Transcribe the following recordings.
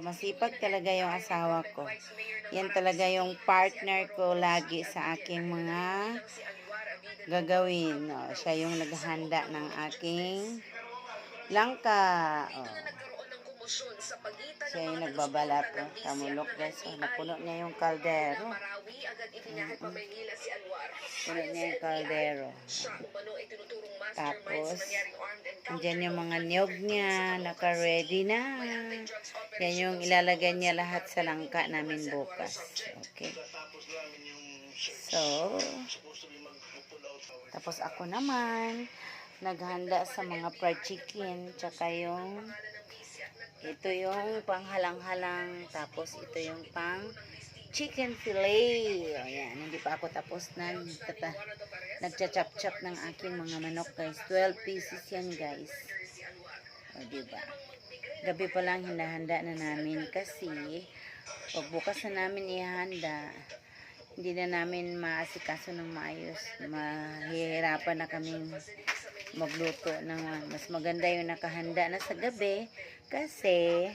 masipag talaga yung asawa ko. Yan talaga yung partner ko lagi sa aking mga gagawin. O, siya yung naghahanda ng aking langka. O, siya yung nagbabalat. O, tamulok guys. O, napuno niya yung kaldero. Puno niya yung kaldero. Tapos, andyan yung mga niyog niya, naka-ready na. Yan yung ilalagay niya lahat sa langka namin bukas. Okay. So, tapos ako naman, naghanda sa mga fried chicken, tsaka yung, ito yung panghalang-halang, tapos ito yung pang chicken fillet. Ayan, hindi pa ako tapos na nagcha-chop-chop ng aking mga manok guys. 12 pieces yan guys. O diba? Gabi pa lang hinahanda na namin kasi pag bukas na namin ihanda, hindi na namin maasikaso ng maayos. Mahihirapan na kaming magluto ng mas maganda yung nakahanda na sa gabi kasi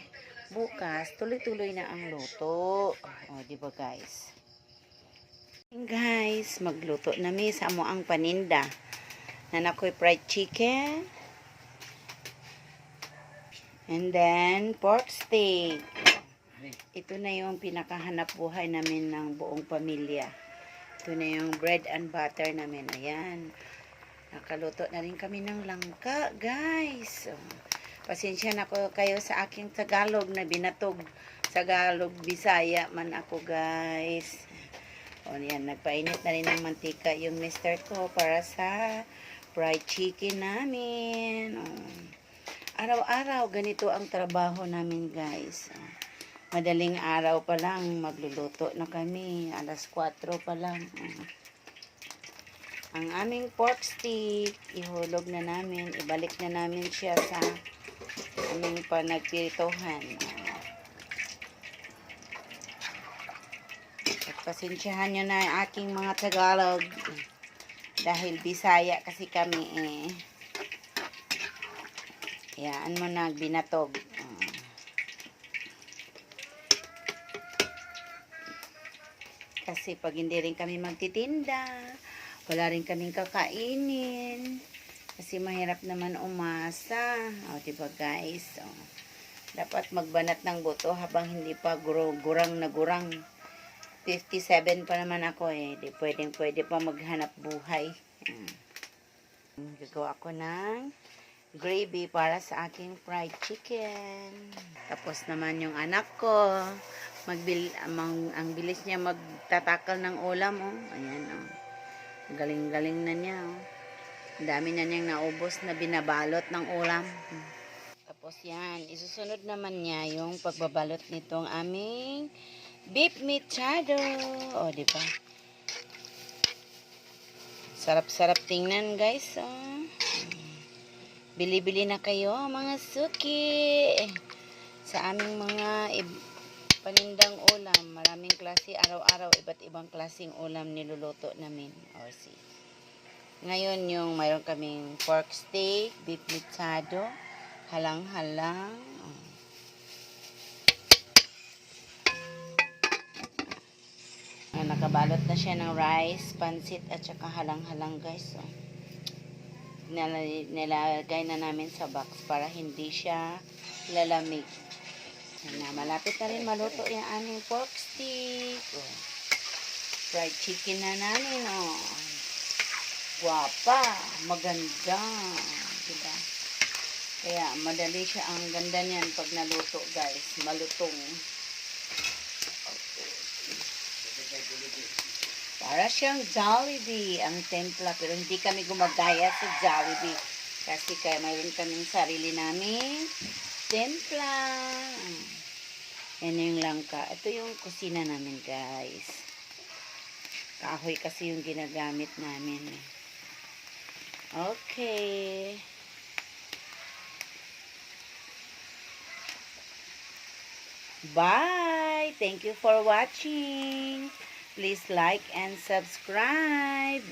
bukas tuloy-tuloy na ang luto. O diba guys? Guys, magluto na mi sa amo ang paninda. Nanakoy fried chicken. And then pork steak. Ito na yung pinakahanap buhay namin ng buong pamilya. Ito na yung bread and butter namin. Ayan. Nakaluto na rin kami ng langka, guys. So, pasensya na kayo sa aking Tagalog na binatog. Tagalog, Bisaya man ako, guys. O, yan. Nagpainit na rin ng mantika yung mister ko para sa fried chicken namin. O, araw-araw, ganito ang trabaho namin, guys. O, madaling araw pa lang, magluluto na kami. Alas 4 pa lang. Ang aming pork stick, ihulog na namin. Ibalik na namin siya sa aming panagpiritohan. Pasensyahan nyo na ang aking mga Tagalog. Dahil Bisaya kasi kami eh. Yan mo na, binatog. Kasi pag hindi rin kami magtitinda, wala rin kaming kakainin. Kasi mahirap naman umasa. O, diba guys? O, dapat magbanat ng buto habang hindi pa gurang na gurang. 57 pa naman ako eh. Di pwede pa maghanap buhay. Gagawa ako ng gravy para sa aking fried chicken. Tapos naman yung anak ko, ang bilis niya magtatakal ng ulam, oh. Ayan, oh. Galing-galing na niya, oh. Ang dami na niyang naubos na binabalot ng ulam. Tapos yan, isusunod naman niya yung pagbabalot nitong aming beef mechado. O, diba? Sarap-sarap tingnan, guys, oh. Bili-bili na kayo, mga suki. Sa aming mga panindang ulam, maraming klase, araw-araw, iba't ibang klaseng ulam niluluto namin. O, see. Ngayon, yung mayroon kaming pork steak, beef mechado, halang-halang. Nakabalot na siya ng rice, pansit, at saka halang-halang, guys. So, nilagay na namin sa box para hindi siya lalamig. Na, malapit na rin maluto yung aming pork stick. Oh. Fried chicken na namin, oh. Guwapa, maganda. Diba? Kaya, madali siya. Ang ganda niyan pag naluto, guys. Malutong. Okay. Para siyang Jollibee ang templa. Pero hindi kami gumagaya sa Jollibee. Kasi kaya mayroon kaming sarili namin templa. Yan yung langka. Ito yung kusina namin, guys. Kahoy kasi yung ginagamit namin. Okay. Bye! Thank you for watching. Please like and subscribe.